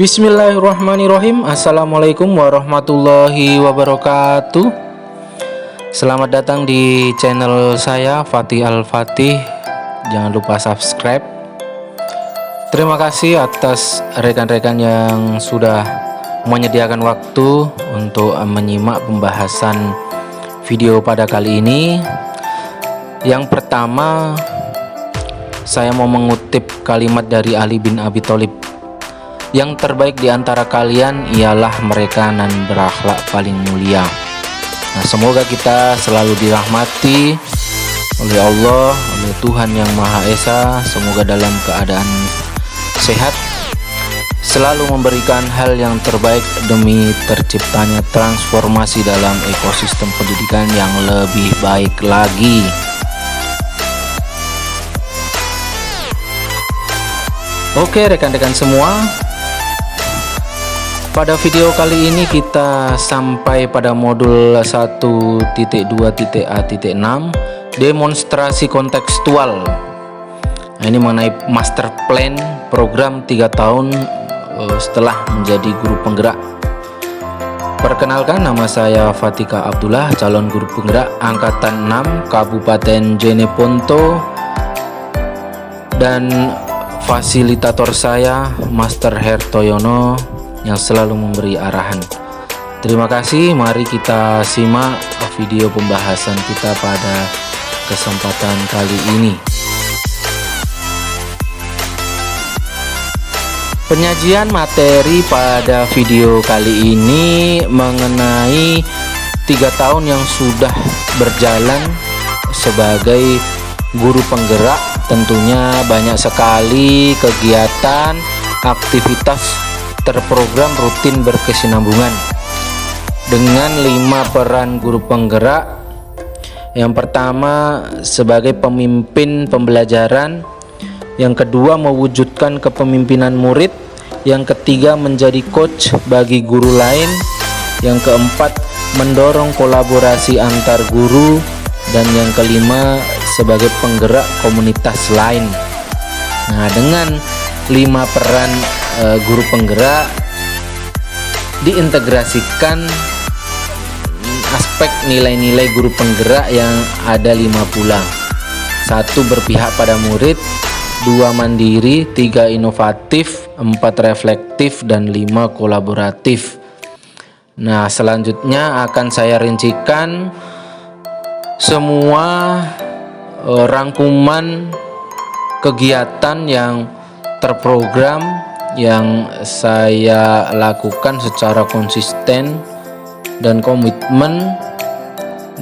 Bismillahirrahmanirrahim. Assalamualaikum warahmatullahi wabarakatuh. Selamat datang di channel saya, Fatih Al-Fatih. Jangan lupa subscribe. Terima kasih atas rekan-rekan yang sudah menyediakan waktu untuk menyimak pembahasan video pada kali ini. Yang pertama, saya mau mengutip kalimat dari Ali bin Abi Thalib. Yang terbaik di antara kalian ialah mereka yang berakhlak paling mulia. Nah, semoga kita selalu dirahmati oleh Allah, oleh Tuhan Yang Maha Esa. Semoga dalam keadaan sehat, selalu memberikan hal yang terbaik demi terciptanya transformasi dalam ekosistem pendidikan yang lebih baik lagi. Oke rekan-rekan semua, pada video kali ini kita sampai pada modul 1.2.a.6 demonstrasi kontekstual. Nah, ini mengenai master plan program 3 tahun setelah menjadi guru penggerak. Perkenalkan, nama saya Fatika Abdullah, calon guru penggerak angkatan 6 Kabupaten Jeneponto, dan fasilitator saya Master Hertoyono yang selalu memberi arahan. Terima kasih. Mari kita simak video pembahasan kita pada kesempatan kali ini. Penyajian materi pada video kali ini mengenai 3 tahun yang sudah berjalan sebagai guru penggerak. Tentunya banyak sekali kegiatan, aktivitas terprogram rutin berkesinambungan dengan 5 peran guru penggerak. Yang pertama sebagai pemimpin pembelajaran, yang kedua mewujudkan kepemimpinan murid, yang ketiga menjadi coach bagi guru lain, yang keempat mendorong kolaborasi antar guru, dan yang kelima sebagai penggerak komunitas lain. Nah, dengan 5 peran guru penggerak diintegrasikan aspek nilai-nilai guru penggerak yang ada 5 pula. 1 berpihak pada murid, 2 mandiri, 3 inovatif, 4 reflektif, dan 5 kolaboratif. Nah, selanjutnya akan saya rincikan semua rangkuman kegiatan yang terprogram yang saya lakukan secara konsisten dan komitmen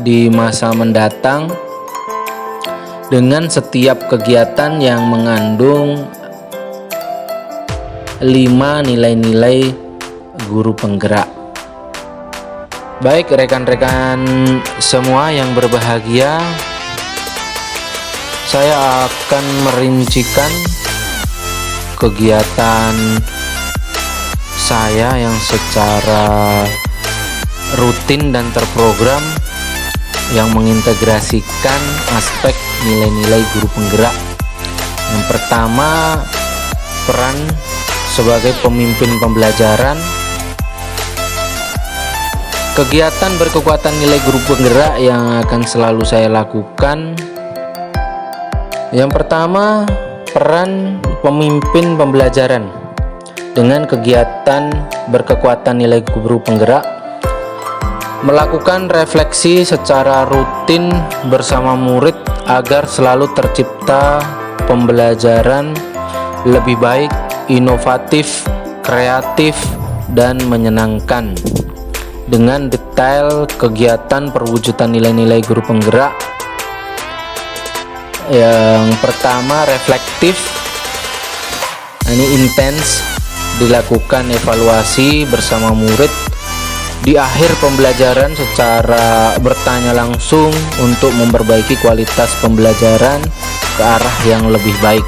di masa mendatang, dengan setiap kegiatan yang mengandung 5 nilai-nilai guru penggerak. Baik rekan-rekan semua yang berbahagia, saya akan merincikan kegiatan saya yang secara rutin dan terprogram yang mengintegrasikan aspek nilai-nilai guru penggerak. Yang pertama, peran sebagai pemimpin pembelajaran. Kegiatan berkekuatan nilai guru penggerak yang akan selalu saya lakukan. Yang pertama, peran pemimpin pembelajaran. Dengan kegiatan berkekuatan nilai guru penggerak, melakukan refleksi secara rutin bersama murid agar selalu tercipta pembelajaran lebih baik, inovatif, kreatif, dan menyenangkan. Dengan detail kegiatan perwujudan nilai-nilai guru penggerak. Yang pertama, reflektif. Ini intens, dilakukan evaluasi bersama murid di akhir pembelajaran secara bertanya langsung untuk memperbaiki kualitas pembelajaran ke arah yang lebih baik.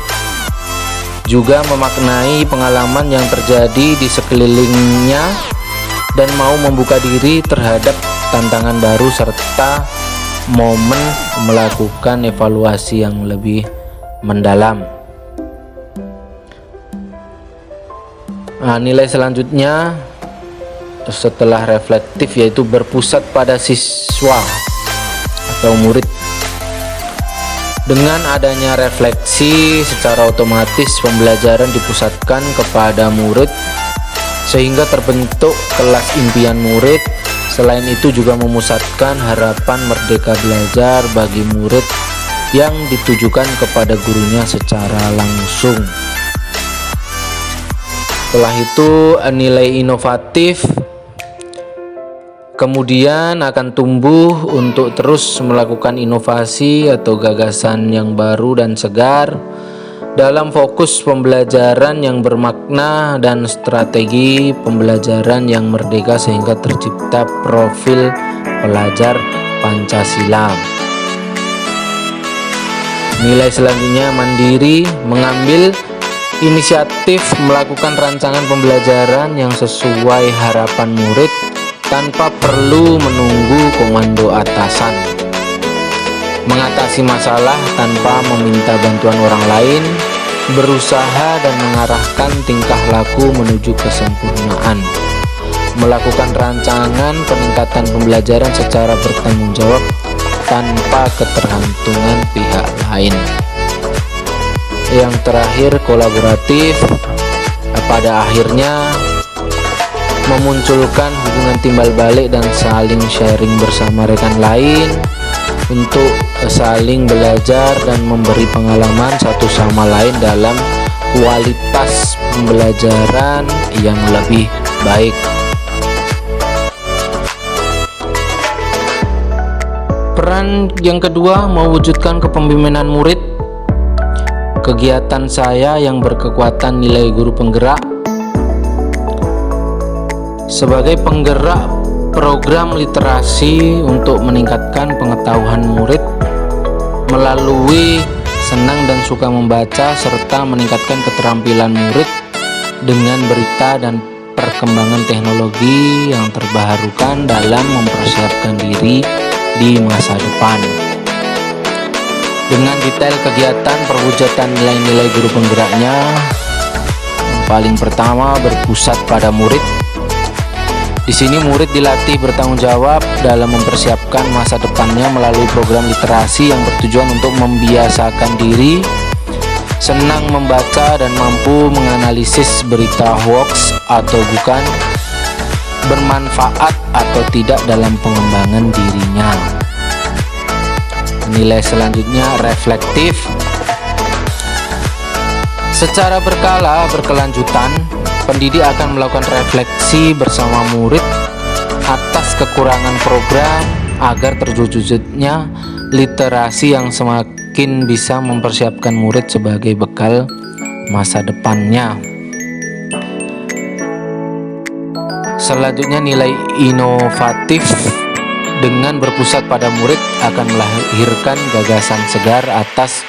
Juga memaknai pengalaman yang terjadi di sekelilingnya dan mau membuka diri terhadap tantangan baru serta momen melakukan evaluasi yang lebih mendalam. Nah, nilai selanjutnya setelah reflektif yaitu berpusat pada siswa atau murid. Dengan adanya refleksi, secara otomatis pembelajaran dipusatkan kepada murid sehingga terbentuk kelas impian murid. Selain itu juga memusatkan harapan merdeka belajar bagi murid yang ditujukan kepada gurunya secara langsung. Setelah itu nilai inovatif kemudian akan tumbuh untuk terus melakukan inovasi atau gagasan yang baru dan segar dalam fokus pembelajaran yang bermakna dan strategi pembelajaran yang merdeka sehingga tercipta profil pelajar Pancasila. Nilai selanjutnya mandiri, mengambil inisiatif melakukan rancangan pembelajaran yang sesuai harapan murid tanpa perlu menunggu komando atasan, mengatasi masalah tanpa meminta bantuan orang lain, berusaha dan mengarahkan tingkah laku menuju kesempurnaan, melakukan rancangan peningkatan pembelajaran secara bertanggung jawab tanpa ketergantungan pihak lain. Yang terakhir kolaboratif, pada akhirnya memunculkan hubungan timbal balik dan saling sharing bersama rekan lain untuk saling belajar dan memberi pengalaman satu sama lain dalam kualitas pembelajaran yang lebih baik. Peran yang kedua, mewujudkan kepemimpinan murid. Kegiatan saya yang berkekuatan nilai guru penggerak sebagai penggerak program literasi untuk meningkatkan pengetahuan murid melalui senang dan suka membaca serta meningkatkan keterampilan murid dengan berita dan perkembangan teknologi yang terbarukan dalam mempersiapkan diri di masa depan. Dengan detail kegiatan perwujudan nilai-nilai guru penggeraknya, yang paling pertama berpusat pada murid. Di sini murid dilatih bertanggung jawab dalam mempersiapkan masa depannya melalui program literasi yang bertujuan untuk membiasakan diri senang membaca dan mampu menganalisis berita hoax atau bukan, bermanfaat atau tidak dalam pengembangan dirinya. Nilai selanjutnya reflektif. Secara berkelanjutan, pendidik akan melakukan refleksi bersama murid atas kekurangan program agar terwujudnya literasi yang semakin bisa mempersiapkan murid sebagai bekal masa depannya. Selanjutnya nilai inovatif. Dengan berpusat pada murid akan melahirkan gagasan segar atas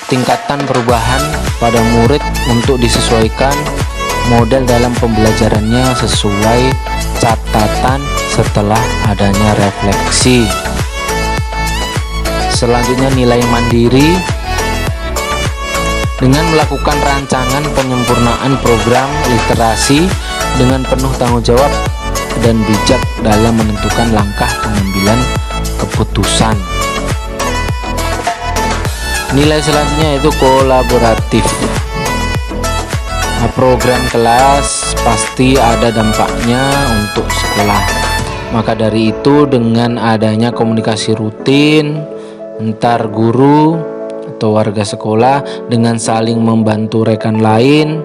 tingkatan perubahan pada murid untuk disesuaikan model dalam pembelajarannya sesuai catatan setelah adanya refleksi. Selanjutnya nilai mandiri. Dengan melakukan rancangan penyempurnaan program literasi dengan penuh tanggung jawab dan bijak dalam menentukan langkah pengambilan keputusan. Nilai selanjutnya yaitu kolaboratif. Program kelas pasti ada dampaknya untuk sekolah. Maka dari itu dengan adanya komunikasi rutin antar guru atau warga sekolah dengan saling membantu rekan lain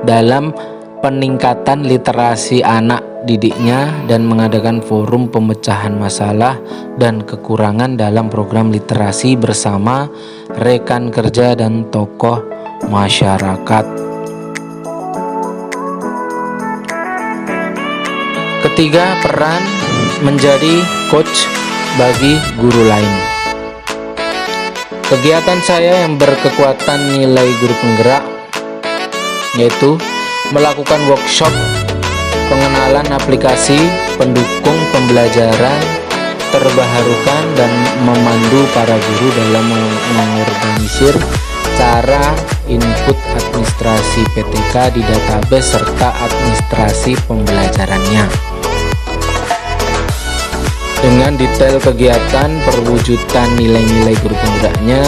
dalam peningkatan literasi anak didiknya dan mengadakan forum pemecahan masalah dan kekurangan dalam program literasi bersama rekan kerja dan tokoh masyarakat. Ketiga, peran menjadi coach bagi guru lain. Kegiatan saya yang berkekuatan nilai guru penggerak yaitu melakukan workshop pengenalan aplikasi pendukung pembelajaran terbarukan dan memandu para guru dalam mengorganisir cara input administrasi PTK di database serta administrasi pembelajarannya. Dengan detail kegiatan perwujudan nilai-nilai guru penggeraknya,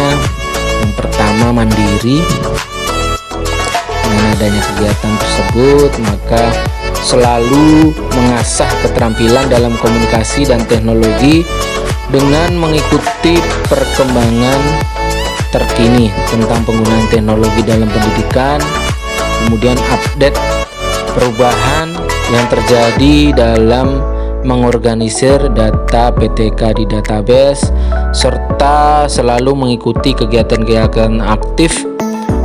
yang pertama mandiri. Dengan adanya kegiatan tersebut, maka selalu mengasah keterampilan dalam komunikasi dan teknologi dengan mengikuti perkembangan terkini tentang penggunaan teknologi dalam pendidikan, kemudian update perubahan yang terjadi dalam mengorganisir data PTK di database, serta selalu mengikuti kegiatan-kegiatan aktif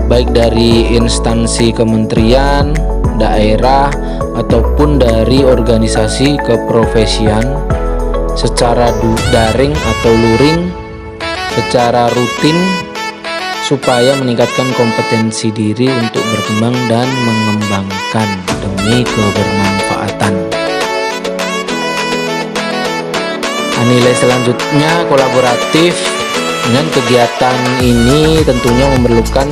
baik dari instansi kementerian, daerah, ataupun dari organisasi keprofesian secara daring atau luring secara rutin supaya meningkatkan kompetensi diri untuk berkembang dan mengembangkan demi kebermanfaatan. Nilai selanjutnya kolaboratif. Dengan kegiatan ini tentunya memerlukan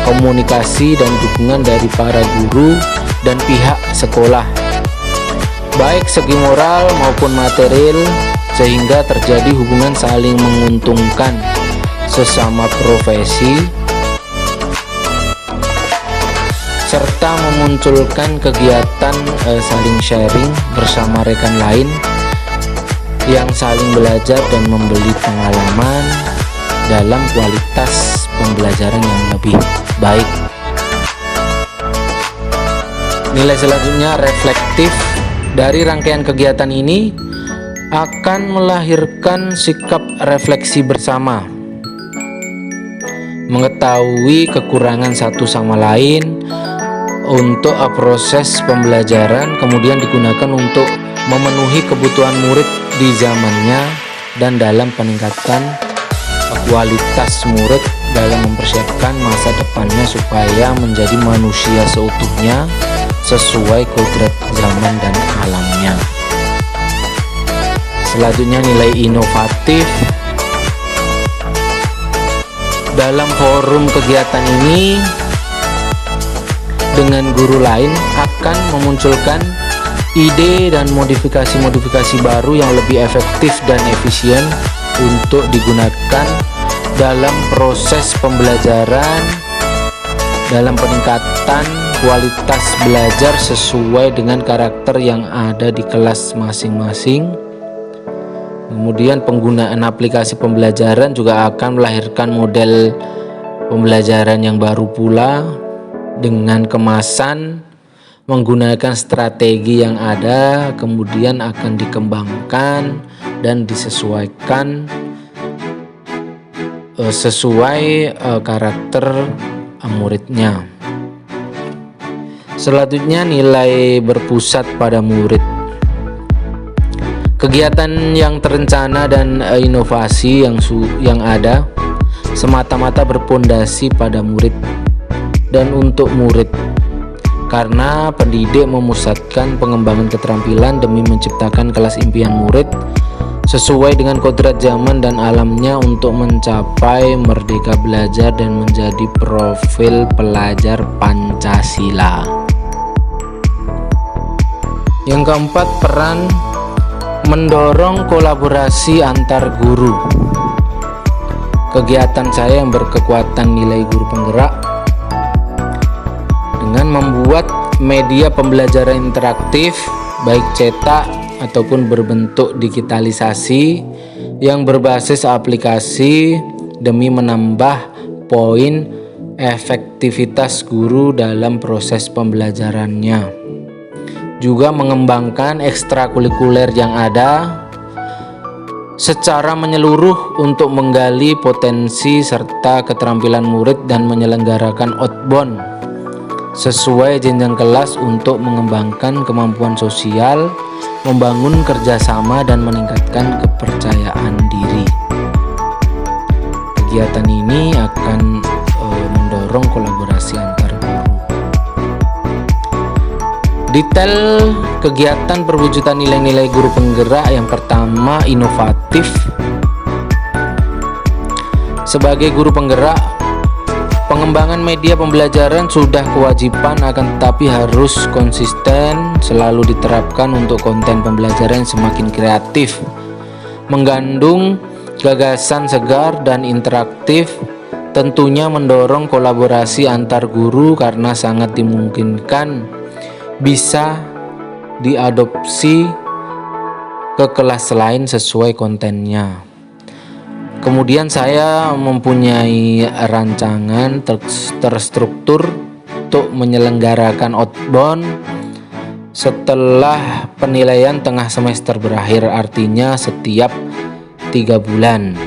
komunikasi dan dukungan dari para guru dan pihak sekolah, baik segi moral maupun material, sehingga terjadi hubungan saling menguntungkan sesama profesi, serta memunculkan kegiatan saling sharing bersama rekan lain yang saling belajar dan membeli pengalaman dalam kualitas pembelajaran yang lebih baik. Nilai selanjutnya reflektif. Dari rangkaian kegiatan ini akan melahirkan sikap refleksi bersama, mengetahui kekurangan satu sama lain untuk proses pembelajaran, kemudian digunakan untuk memenuhi kebutuhan murid di zamannya dan dalam peningkatan kualitas murid dalam mempersiapkan masa depannya supaya menjadi manusia seutuhnya sesuai kodrat zaman dan alamnya. Selanjutnya nilai inovatif. Dalam forum kegiatan ini dengan guru lain akan memunculkan ide dan modifikasi-modifikasi baru yang lebih efektif dan efisien untuk digunakan dalam proses pembelajaran dalam peningkatan kualitas belajar sesuai dengan karakter yang ada di kelas masing-masing. Kemudian penggunaan aplikasi pembelajaran juga akan melahirkan model pembelajaran yang baru pula dengan kemasan menggunakan strategi yang ada, kemudian akan dikembangkan dan disesuaikan sesuai karakter muridnya. Selanjutnya nilai berpusat pada murid. Kegiatan yang terencana dan inovasi yang ada semata-mata berpondasi pada murid dan untuk murid, karena pendidik memusatkan pengembangan keterampilan demi menciptakan kelas impian murid sesuai dengan kodrat zaman dan alamnya untuk mencapai merdeka belajar dan menjadi profil pelajar Pancasila. Yang keempat, peran mendorong kolaborasi antar guru. Kegiatan saya yang berkekuatan nilai guru penggerak dengan membuat media pembelajaran interaktif baik cetak ataupun berbentuk digitalisasi yang berbasis aplikasi demi menambah poin efektivitas guru dalam proses pembelajarannya. Juga mengembangkan ekstrakurikuler yang ada secara menyeluruh untuk menggali potensi serta keterampilan murid dan menyelenggarakan outbound sesuai jenjang kelas untuk mengembangkan kemampuan sosial, membangun kerjasama dan meningkatkan kepercayaan diri. Kegiatan ini akan mendorong kolaborasi antar guru. Detail kegiatan perwujudan nilai-nilai guru penggerak. Yang pertama, inovatif. Sebagai guru penggerak, Pengembangan media pembelajaran sudah kewajiban, akan tetapi harus konsisten selalu diterapkan untuk konten pembelajaran semakin kreatif, mengandung gagasan segar dan interaktif. Tentunya mendorong kolaborasi antar guru karena sangat dimungkinkan bisa diadopsi ke kelas lain sesuai kontennya. Kemudian saya mempunyai rancangan terstruktur untuk menyelenggarakan outbound setelah penilaian tengah semester berakhir, artinya setiap 3 bulan.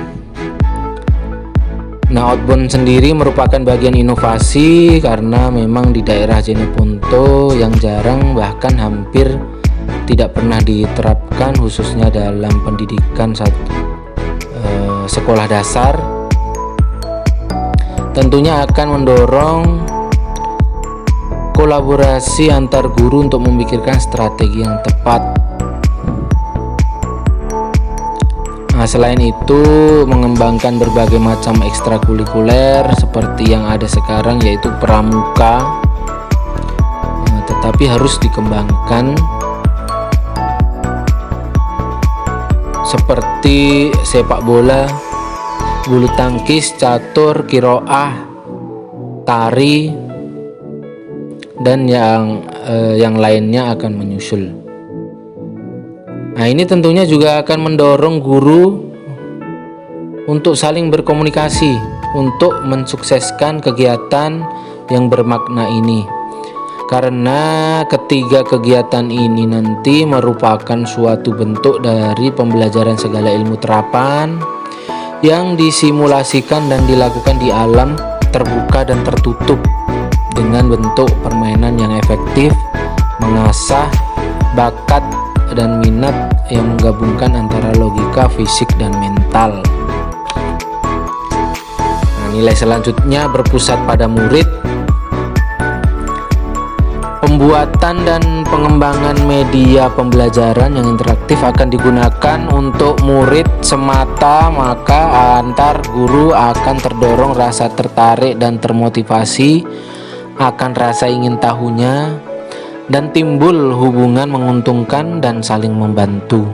Nah, outbound sendiri merupakan bagian inovasi karena memang di daerah Jeneponto yang jarang bahkan hampir tidak pernah diterapkan, khususnya dalam pendidikan sekolah dasar. Tentunya akan mendorong kolaborasi antar guru untuk memikirkan strategi yang tepat. Nah, selain itu mengembangkan berbagai macam ekstrakurikuler seperti yang ada sekarang, yaitu pramuka, tetapi harus dikembangkan seperti sepak bola, bulu tangkis, catur, kiroah, tari, dan yang lainnya akan menyusul. Nah, ini tentunya juga akan mendorong guru untuk saling berkomunikasi untuk mensukseskan kegiatan yang bermakna ini. Karena ketiga kegiatan ini nanti merupakan suatu bentuk dari pembelajaran segala ilmu terapan yang disimulasikan dan dilakukan di alam terbuka dan tertutup dengan bentuk permainan yang efektif, mengasah bakat dan minat yang menggabungkan antara logika, fisik, dan mental. Nah, nilai selanjutnya berpusat pada murid. Pembuatan dan pengembangan media pembelajaran yang interaktif akan digunakan untuk murid semata, maka antar guru akan terdorong rasa tertarik dan termotivasi akan rasa ingin tahunya, dan timbul hubungan menguntungkan dan saling membantu.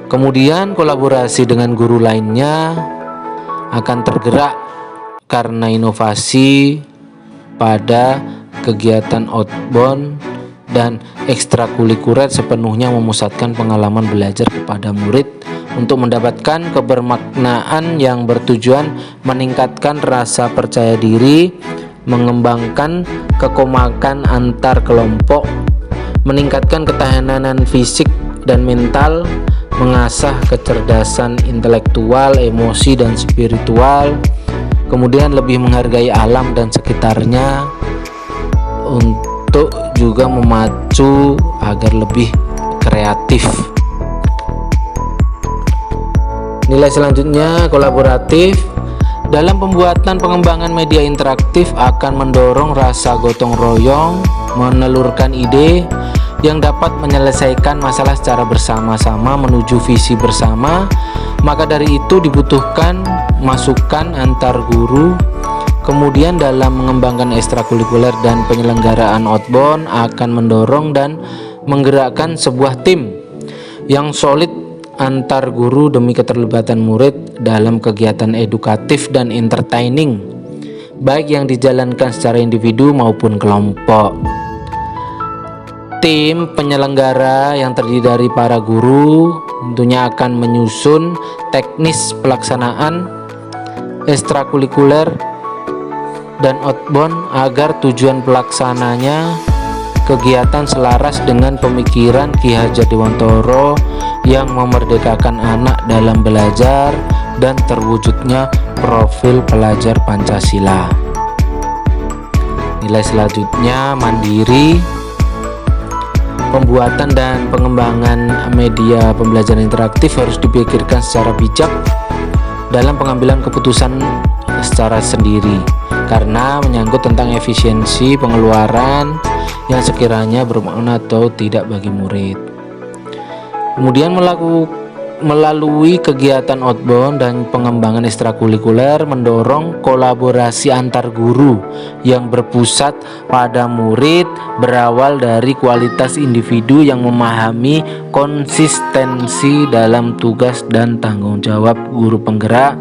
Kemudian kolaborasi dengan guru lainnya akan tergerak karena inovasi pada kegiatan outbound dan ekstrakurikuler sepenuhnya memusatkan pengalaman belajar kepada murid untuk mendapatkan kebermaknaan yang bertujuan meningkatkan rasa percaya diri, mengembangkan kekompakan antar kelompok, meningkatkan ketahanan fisik dan mental, mengasah kecerdasan intelektual, emosi, dan spiritual, kemudian lebih menghargai alam dan sekitarnya, untuk juga memacu agar lebih kreatif. Nilai selanjutnya kolaboratif. Dalam pembuatan pengembangan media interaktif akan mendorong rasa gotong royong, menelurkan ide yang dapat menyelesaikan masalah secara bersama-sama menuju visi bersama. Maka dari itu dibutuhkan masukan antar guru. Kemudian dalam mengembangkan ekstrakurikuler dan penyelenggaraan outbound akan mendorong dan menggerakkan sebuah tim yang solid antar guru demi keterlibatan murid dalam kegiatan edukatif dan entertaining, baik yang dijalankan secara individu maupun kelompok. Tim penyelenggara yang terdiri dari para guru tentunya akan menyusun teknis pelaksanaan ekstrakurikuler dan outbound agar tujuan pelaksananya kegiatan selaras dengan pemikiran Ki Hajar Dewantara yang memerdekakan anak dalam belajar dan terwujudnya profil pelajar Pancasila. Nilai selanjutnya mandiri. Pembuatan dan pengembangan media pembelajaran interaktif harus dipikirkan secara bijak dalam pengambilan keputusan secara sendiri, karena menyangkut tentang efisiensi pengeluaran yang sekiranya bermakna atau tidak bagi murid. Kemudian melalui kegiatan outbound dan pengembangan ekstrakurikuler mendorong kolaborasi antar guru yang berpusat pada murid, berawal dari kualitas individu yang memahami konsistensi dalam tugas dan tanggung jawab guru penggerak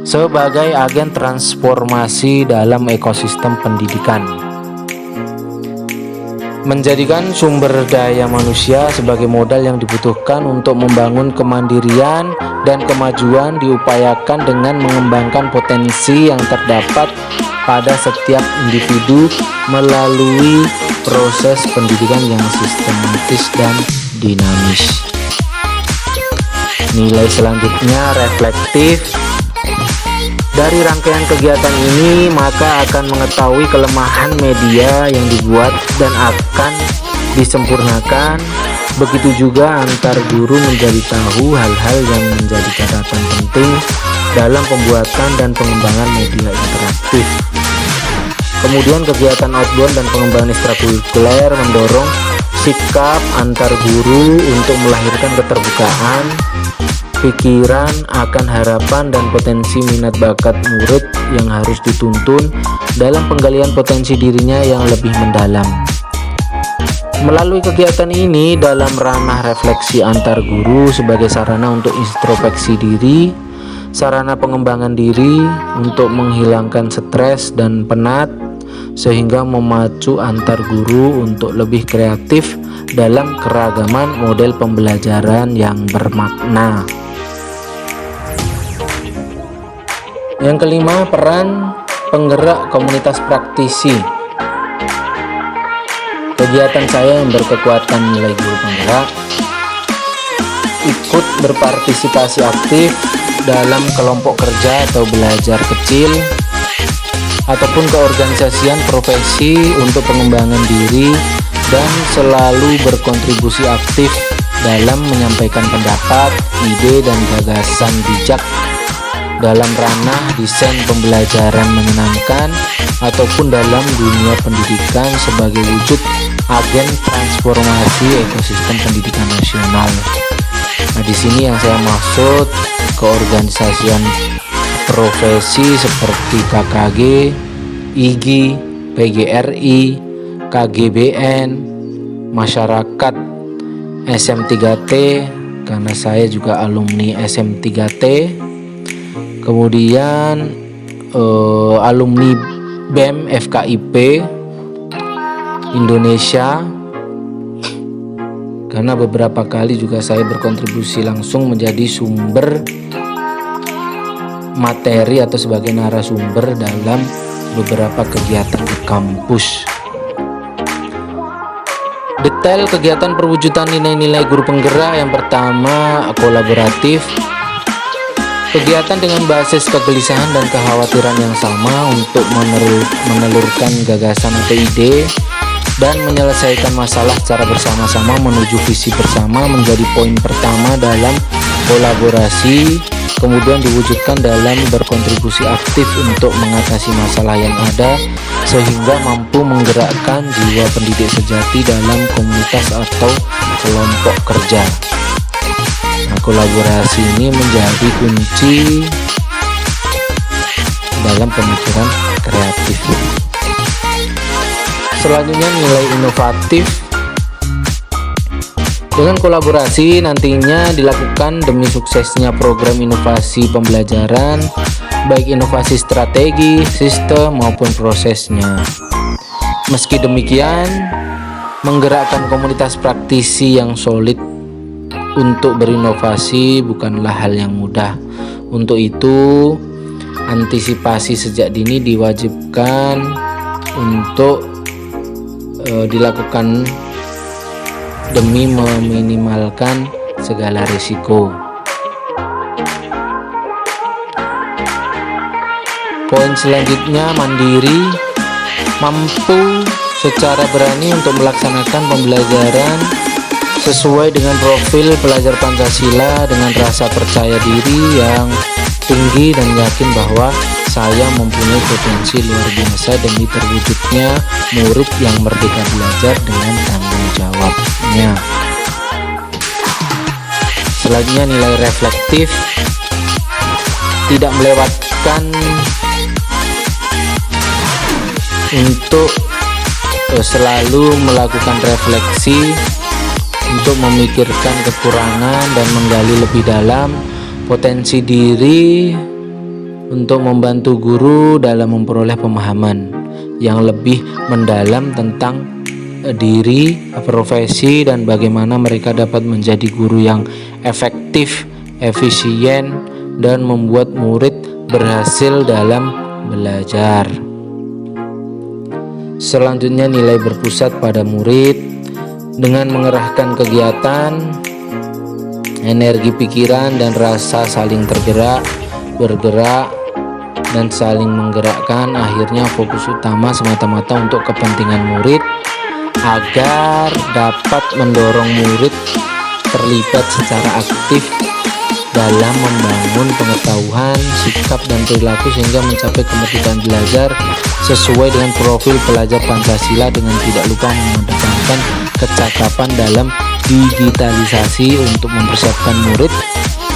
sebagai agen transformasi dalam ekosistem pendidikan. Menjadikan sumber daya manusia sebagai modal yang dibutuhkan untuk membangun kemandirian dan kemajuan diupayakan dengan mengembangkan potensi yang terdapat pada setiap individu melalui proses pendidikan yang sistematis dan dinamis. Nilai selanjutnya reflektif. Dari rangkaian kegiatan ini, maka akan mengetahui kelemahan media yang dibuat dan akan disempurnakan. Begitu juga antar guru menjadi tahu hal-hal yang menjadi catatan penting dalam pembuatan dan pengembangan media interaktif. Kemudian kegiatan outbound dan pengembangan ekstrakurikuler mendorong sikap antar guru untuk melahirkan keterbukaan pikiran akan harapan dan potensi minat bakat murid yang harus dituntun dalam penggalian potensi dirinya yang lebih mendalam. Melalui kegiatan ini dalam ranah refleksi antar guru sebagai sarana untuk introspeksi diri, sarana pengembangan diri untuk menghilangkan stres dan penat, sehingga memacu antar guru untuk lebih kreatif dalam keragaman model pembelajaran yang bermakna. Yang kelima, peran penggerak komunitas praktisi. Kegiatan saya yang berkekuatan nilai guru penggerak, ikut berpartisipasi aktif dalam kelompok kerja atau belajar kecil ataupun keorganisasian profesi untuk pengembangan diri, dan selalu berkontribusi aktif dalam menyampaikan pendapat, ide, dan gagasan bijak dalam ranah desain pembelajaran menyenangkan ataupun dalam dunia pendidikan sebagai wujud agen transformasi ekosistem pendidikan nasional. Nah, di sini yang saya maksud keorganisasian profesi seperti KKG, IGI, PGRI, KGBN, masyarakat, SM3T, karena saya juga alumni SM3T, kemudian alumni BEM FKIP Indonesia, karena beberapa kali juga saya berkontribusi langsung menjadi sumber materi atau sebagai narasumber dalam beberapa kegiatan di kampus. Detail kegiatan perwujudan nilai-nilai guru penggerak: yang pertama, kolaboratif. Kegiatan dengan basis kegelisahan dan kekhawatiran yang sama untuk menelurkan gagasan atau ide dan menyelesaikan masalah secara bersama-sama menuju visi bersama menjadi poin pertama dalam kolaborasi. Kemudian diwujudkan dalam berkontribusi aktif untuk mengatasi masalah yang ada sehingga mampu menggerakkan jiwa pendidik sejati dalam komunitas atau kelompok kerja. Nah, kolaborasi ini menjadi kunci dalam pemikiran kreatif. Selanjutnya, nilai inovatif. Dengan kolaborasi nantinya dilakukan demi suksesnya program inovasi pembelajaran, baik inovasi strategi, sistem maupun prosesnya. Meski demikian, menggerakkan komunitas praktisi yang solid untuk berinovasi bukanlah hal yang mudah. Untuk itu, antisipasi sejak dini diwajibkan untuk dilakukan demi meminimalkan segala risiko. Poin selanjutnya, mandiri, mampu secara berani untuk melaksanakan pembelajaran sesuai dengan profil pelajar Pancasila dengan rasa percaya diri yang tinggi dan yakin bahwa saya mempunyai potensi luar biasa demi terwujudnya murid yang merdeka belajar dengan tanggung jawabnya. Selanjutnya nilai reflektif, tidak melewatkan untuk selalu melakukan refleksi untuk memikirkan kekurangan dan menggali lebih dalam potensi diri untuk membantu guru dalam memperoleh pemahaman yang lebih mendalam tentang diri, profesi, dan bagaimana mereka dapat menjadi guru yang efektif, efisien, dan membuat murid berhasil dalam belajar. Selanjutnya nilai berpusat pada murid dengan mengerahkan kegiatan, energi pikiran dan rasa saling bergerak dan saling menggerakkan. Akhirnya fokus utama semata-mata untuk kepentingan murid agar dapat mendorong murid terlibat secara aktif dalam membangun pengetahuan, sikap, dan perilaku sehingga mencapai kemerdekaan belajar sesuai dengan profil pelajar Pancasila, dengan tidak lupa mengedepankan kecakapan dalam digitalisasi untuk mempersiapkan murid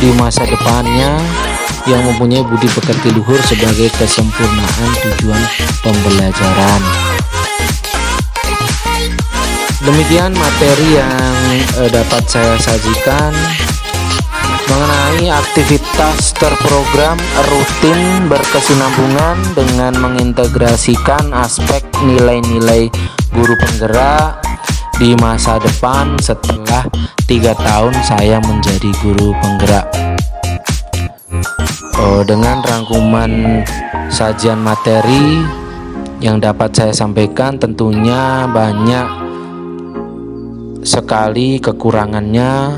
di masa depannya yang mempunyai budi pekerti luhur sebagai kesempurnaan tujuan pembelajaran. Demikian materi yang dapat saya sajikan mengenai aktivitas terprogram rutin berkesinambungan dengan mengintegrasikan aspek nilai-nilai guru penggerak di masa depan setelah 3 tahun saya menjadi guru penggerak. Dengan rangkuman sajian materi yang dapat saya sampaikan, tentunya banyak sekali kekurangannya.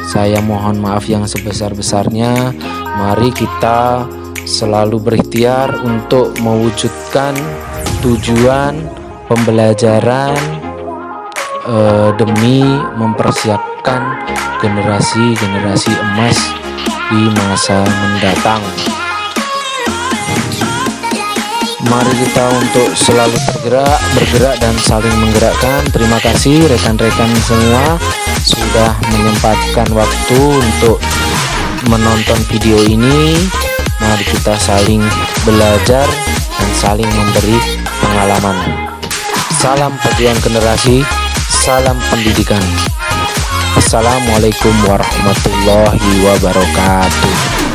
Saya mohon maaf yang sebesar-besarnya. Mari kita selalu berikhtiar untuk mewujudkan tujuan pembelajaran demi mempersiapkan generasi-generasi emas di masa mendatang. Mari kita untuk selalu bergerak dan saling menggerakkan. Terima kasih rekan-rekan semua sudah menyempatkan waktu untuk menonton video ini. Mari kita saling belajar dan saling memberi pengalaman. Salam pejuang generasi, salam pendidikan. Assalamualaikum warahmatullahi wabarakatuh.